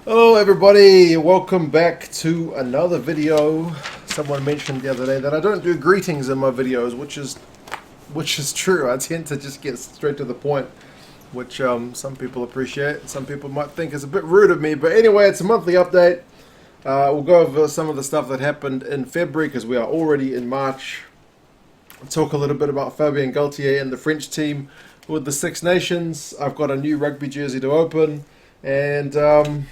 Hello everybody, welcome back to another video. Someone mentioned the other day that I don't do greetings in my videos, which is true. I tend to just get straight to the point, which some people appreciate. Some people might think is a bit rude of me, but anyway, it's a monthly update. We'll go over some of the stuff that happened in February because we are already in March. We'll talk a little bit about Fabien Galthié and the French team with the Six Nations. I've got a new rugby jersey to open, and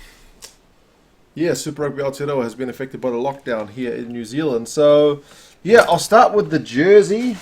yeah, Super Rugby Aotearoa has been affected by the lockdown here in New Zealand. So, yeah, I'll start with the jersey,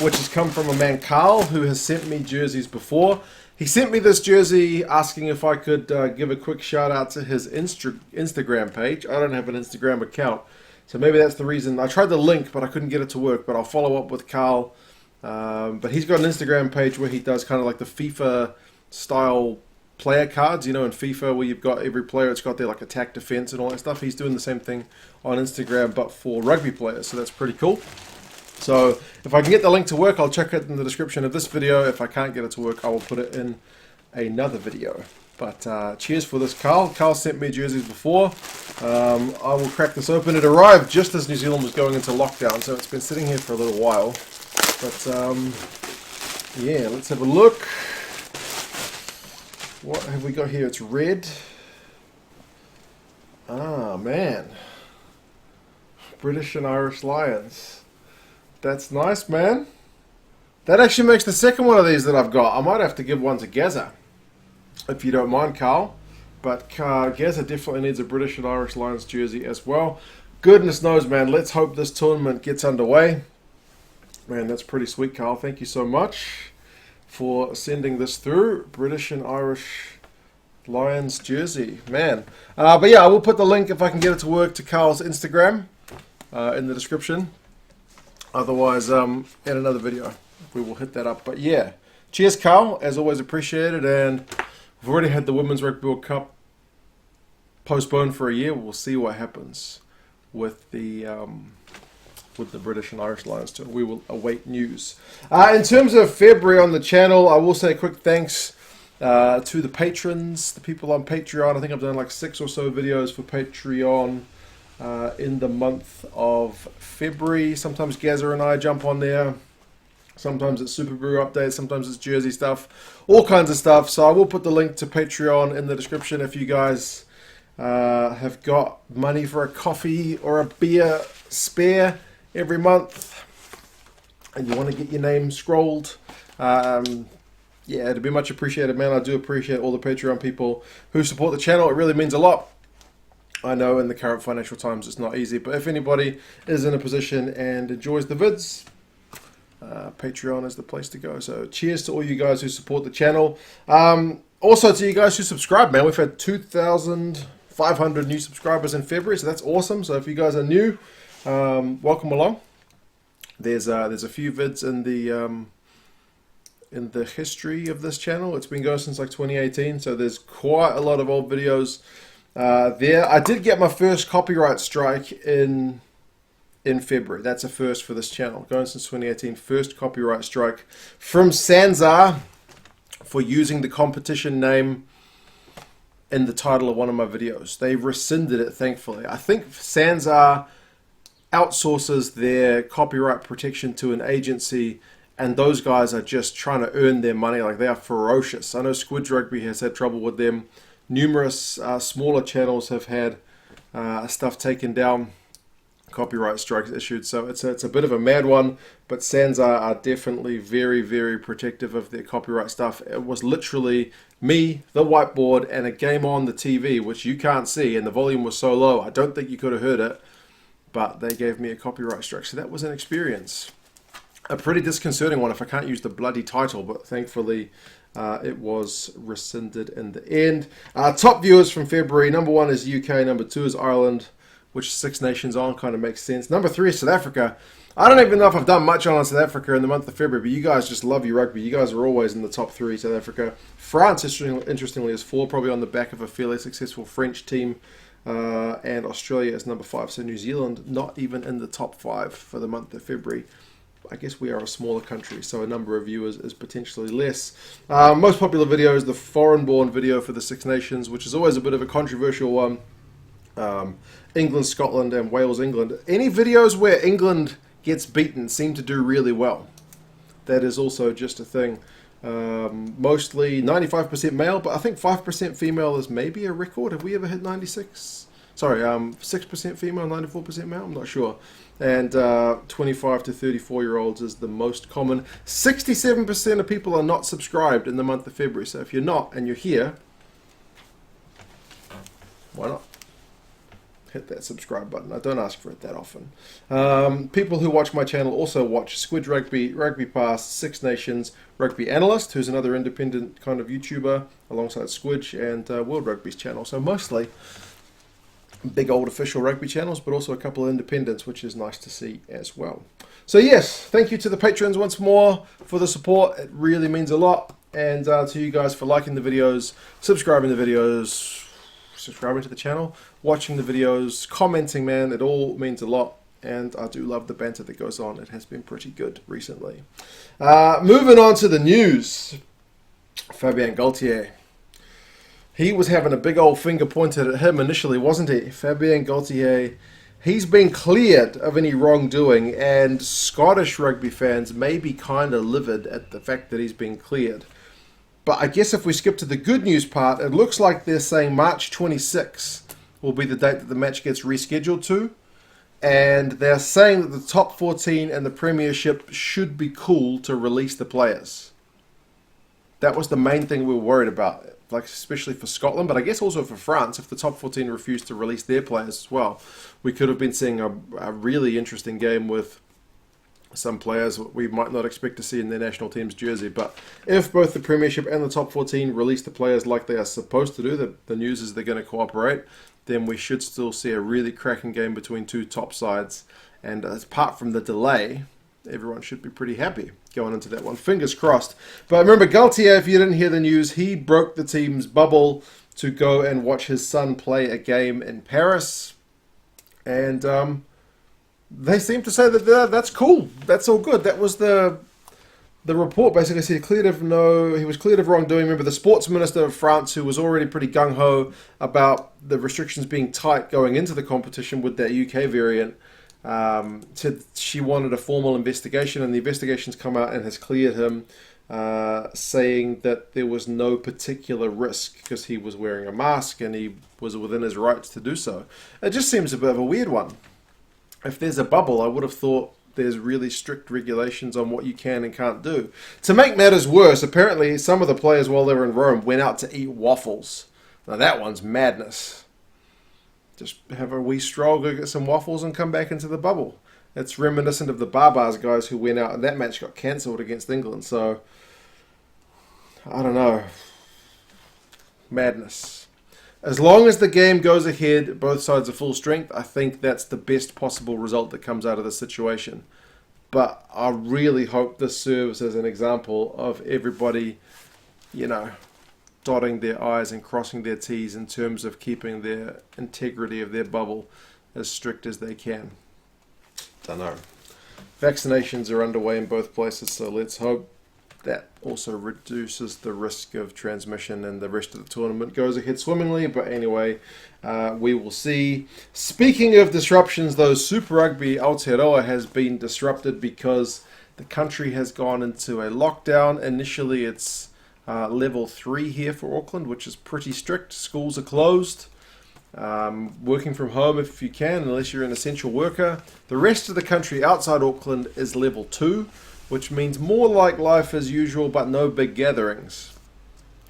which has come from a man, Carl, who has sent me jerseys before. He sent me this jersey asking if I could give a quick shout out to his Instagram page. I don't have an Instagram account, so maybe that's the reason. I tried the link, but I couldn't get it to work, but I'll follow up with Carl. But he's got an Instagram page where he does kind of like the FIFA style player cards, you know, in FIFA where you've got every player, it's got their like attack, defense and all that stuff. He's doing the same thing on Instagram but for rugby players, so that's pretty cool. So if I can get the link to work, I'll check it in the description of this video. If I can't get it to work, I will put it in another video. But cheers for this, Carl. Carl sent me jerseys before. I will crack this open. It arrived just as New Zealand was going into lockdown, so it's been sitting here for a little while. But yeah, let's have a look. What have we got here? It's red. Ah, man. British and Irish Lions. That's nice, man. That actually makes the second one of these that I've got. I might have to give one to Gaza, if you don't mind, Carl. But Gaza definitely needs a British and Irish Lions jersey as well. Goodness knows, man. Let's hope this tournament gets underway. Man, that's pretty sweet, Carl. Thank you so much for sending this through. British and Irish Lions jersey, man. But yeah, I will put the link, if I can get it to work, to Carl's Instagram in the description. Otherwise, in another video, we will hit that up. But yeah, cheers, Carl. As always, appreciated. And we've already had the Women's Rugby World Cup postponed for a year. We'll see what happens with the British and Irish Lions tour. We will await news. In terms of February on the channel, I will say a quick thanks to the patrons, the people on Patreon. I think I've done like 6 or so videos for Patreon in the month of February. Sometimes Gaza and I jump on there. Sometimes it's Super Brew updates. Sometimes it's jersey stuff. All kinds of stuff. So I will put the link to Patreon in the description if you guys have got money for a coffee or a beer spare every month and you want to get your name scrolled. Yeah, it'd be much appreciated, man. I do appreciate all the Patreon people who support the channel. It really means a lot. I know in the current financial times it's not easy, but if anybody is in a position and enjoys the vids, Patreon is the place to go. So cheers to all you guys who support the channel. Also to you guys who subscribe, man. We've had 2,500 new subscribers in February, so that's awesome. So if you guys are new, welcome along. There's a few vids in the history of this channel. It's been going since like 2018, so there's quite a lot of old videos there. I did get my first copyright strike in February. That's a first for this channel. Going since 2018, first copyright strike from Sansa for using the competition name in the title of one of my videos. They rescinded it, thankfully. I think Sansa outsources their copyright protection to an agency, and those guys are just trying to earn their money. Like, they are ferocious. I know Squid Rugby has had trouble with them. Numerous smaller channels have had stuff taken down, copyright strikes issued. So it's a bit of a mad one, but Sansa are definitely very, very protective of their copyright stuff. It was literally me, the whiteboard, and a game on the TV, which you can't see, and the volume was so low, I don't think you could have heard it, but they gave me a copyright strike. So that was an experience. A pretty disconcerting one if I can't use the bloody title, but thankfully it was rescinded in the end. Top viewers from February, number 1 is UK, number 2 is Ireland, which Six Nations on, kind of makes sense. Number 3 is South Africa. I don't even know if I've done much on South Africa in the month of February, but you guys just love your rugby. You guys are always in the top 3, South Africa. France, interestingly, is 4, probably on the back of a fairly successful French team. And Australia is number 5. So New Zealand not even in the top 5 for the month of February. I guess we are a smaller country, so a number of viewers is potentially less. Most popular video is the foreign-born video for the Six Nations, which is always a bit of a controversial one. England, Scotland, and Wales, England. Any videos where England gets beaten seem to do really well. That is also just a thing. Mostly 95% male, but I think 5% female is maybe a record. Have we ever hit 96? Sorry, 6% female, 94% male? I'm not sure. And 25 to 34-year-olds is the most common. 67% of people are not subscribed in the month of February. So if you're not and you're here, why not? Hit that subscribe button. I don't ask for it that often. People who watch my channel also watch Squid Rugby, Rugby Pass, Six Nations, Rugby Analyst, who's another independent kind of YouTuber alongside Squidge, and World Rugby's channel. So mostly big old official rugby channels, but also a couple of independents, which is nice to see as well. So yes, thank you to the patrons once more for the support. It really means a lot. And to you guys for liking the videos, subscribing to the videos, subscribing to the channel, watching the videos, commenting, man, it all means a lot, and I do love the banter that goes on. It has been pretty good recently. Moving on to the news. Fabien Galthié. He was having a big old finger pointed at him initially, wasn't he? Fabien Galthié, he's been cleared of any wrongdoing, and Scottish rugby fans may be kind of livid at the fact that he's been cleared. But I guess if we skip to the good news part, it looks like they're saying March 26th will be the date that the match gets rescheduled to. And they're saying that the top 14 and the Premiership should be cool to release the players. That was the main thing we were worried about, like especially for Scotland, but I guess also for France. If the top 14 refused to release their players as well, we could have been seeing a really interesting game with some players we might not expect to see in their national team's jersey. But if both the Premiership and the top 14 release the players like they are supposed to do, the news is they're going to cooperate, then we should still see a really cracking game between two top sides. And apart from the delay, everyone should be pretty happy going into that one. Fingers crossed. But remember, Galthié, if you didn't hear the news, he broke the team's bubble to go and watch his son play a game in Paris. And they seem to say that that's cool. That's all good. That was the report. Basically said he was cleared of wrongdoing. Remember, the sports minister of France, who was already pretty gung-ho about the restrictions being tight going into the competition with that UK variant, said she wanted a formal investigation, and the investigation's come out and has cleared him, saying that there was no particular risk because he was wearing a mask and he was within his rights to do so. It just seems a bit of a weird one. If there's a bubble, I would have thought there's really strict regulations on what you can and can't do. To make matters worse, apparently some of the players while they were in Rome went out to eat waffles. Now that one's madness. Just have a wee stroll, go get some waffles and come back into the bubble. It's reminiscent of the Barbars guys who went out and that match got cancelled against England. So, I don't know. Madness. As long as the game goes ahead, both sides are full strength, I think that's the best possible result that comes out of this situation. But I really hope this serves as an example of everybody, dotting their I's and crossing their T's in terms of keeping their integrity of their bubble as strict as they can. Don't know. Vaccinations are underway in both places, so let's hope that also reduces the risk of transmission and the rest of the tournament goes ahead swimmingly. But anyway, we will see. Speaking of disruptions, though, Super Rugby Aotearoa has been disrupted because the country has gone into a lockdown. Initially, it's level 3 here for Auckland, which is pretty strict. Schools are closed. Working from home if you can, unless you're an essential worker. The rest of the country outside Auckland is level 2, which means more like life as usual, but no big gatherings.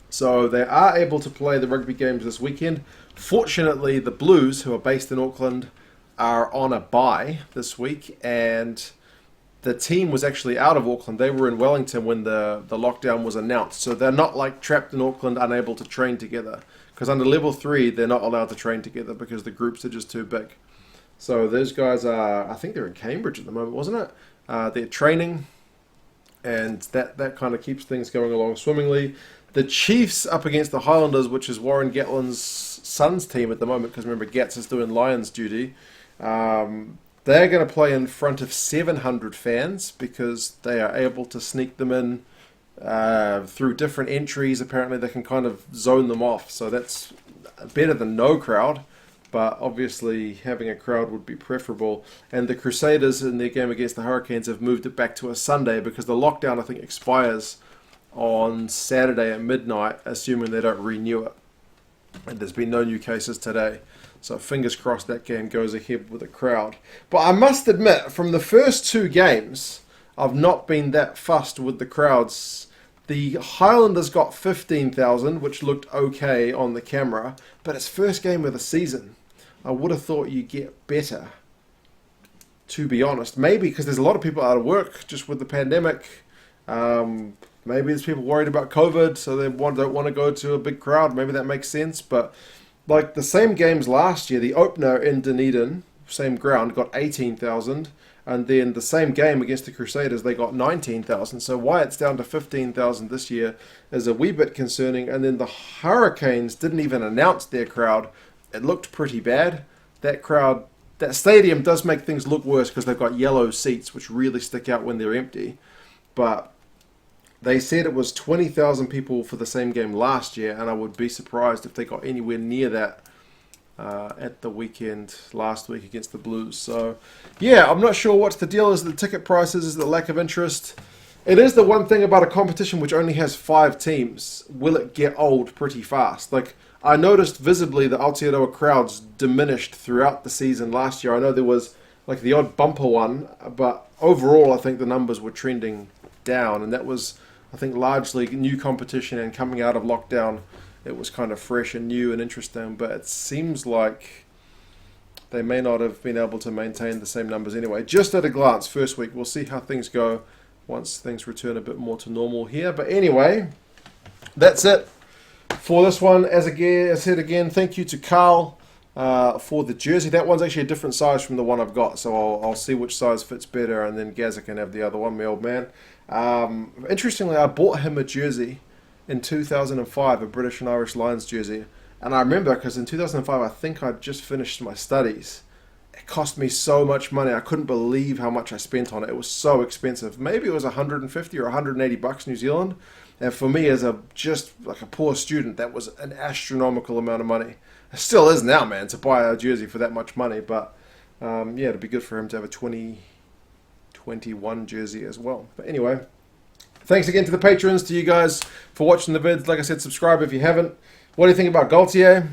So they are able to play the rugby games this weekend. Fortunately, the Blues, who are based in Auckland, are on a bye this week, and the team was actually out of Auckland. They were in Wellington when the lockdown was announced. So they're not like trapped in Auckland, unable to train together. Because under level 3, they're not allowed to train together because the groups are just too big. So those guys are, I think they're in Cambridge at the moment, wasn't it? They're training, and that kind of keeps things going along swimmingly. The Chiefs up against the Highlanders, which is Warren Gatland's son's team at the moment, because remember, Gats is doing Lions duty. They're going to play in front of 700 fans because they are able to sneak them in through different entries. Apparently they can kind of zone them off, so that's better than no crowd, but obviously having a crowd would be preferable. And the Crusaders in their game against the Hurricanes have moved it back to a Sunday because the lockdown I think expires on Saturday at midnight, assuming they don't renew it. And there's been no new cases today, so fingers crossed that game goes ahead with a crowd. But I must admit, from the first two games, I've not been that fussed with the crowds. The Highlanders got 15,000, which looked okay on the camera, but it's first game of the season. I would have thought you'd get better, to be honest. Maybe because there's a lot of people out of work just with the pandemic. Maybe there's people worried about COVID, so they don't want to go to a big crowd. Maybe that makes sense. But like the same games last year, the opener in Dunedin, same ground, got 18,000. And then the same game against the Crusaders, they got 19,000. So why it's down to 15,000 this year is a wee bit concerning. And then the Hurricanes didn't even announce their crowd. It looked pretty bad. That crowd, that stadium does make things look worse because they've got yellow seats, which really stick out when they're empty. But they said it was 20,000 people for the same game last year, and I would be surprised if they got anywhere near that at the weekend last week against the Blues. So, yeah, I'm not sure what's the deal. Is it the ticket prices? Is it the lack of interest? It is the one thing about a competition which only has 5 teams. Will it get old pretty fast? Like, I noticed visibly the Aotearoa crowds diminished throughout the season last year. I know there was like the odd bumper one, but overall I think the numbers were trending down, and that was, I think, largely new competition and coming out of lockdown. It was kind of fresh and new and interesting, but it seems like they may not have been able to maintain the same numbers anyway. Just at a glance, first week, we'll see how things go once things return a bit more to normal here. But anyway, that's it for this one. As I said again, thank you to Carl for the jersey. That one's actually a different size from the one I've got, so I'll see which size fits better, and then Gazza can have the other one, my old man. Interestingly, I bought him a jersey in 2005, a British and Irish Lions jersey, and I remember because in 2005 I think I'd just finished my studies. It cost me so much money. I couldn't believe how much I spent on it. It was so expensive. Maybe it was 150 or 180 bucks New Zealand, and for me as just like a poor student, that was an astronomical amount of money. It still is now, man, to buy a jersey for that much money, but yeah, it'd be good for him to have a 2021 jersey as well. But anyway, thanks again to the patrons, to you guys for watching the vids. Like I said, subscribe if you haven't. What do you think about Galthié?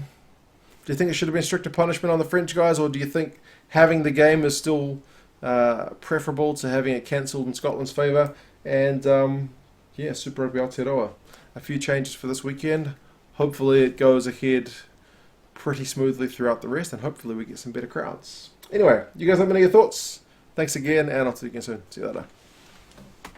Do you think it should have been stricter punishment on the French guys, or do you think having the game is still preferable to having it cancelled in Scotland's favour? And yeah, Super Rugby Aotearoa. A few changes for this weekend. Hopefully it goes ahead pretty smoothly throughout the rest, and hopefully we get some better crowds. Anyway, you guys let me know your thoughts. Thanks again, and I'll see you again soon. See you later.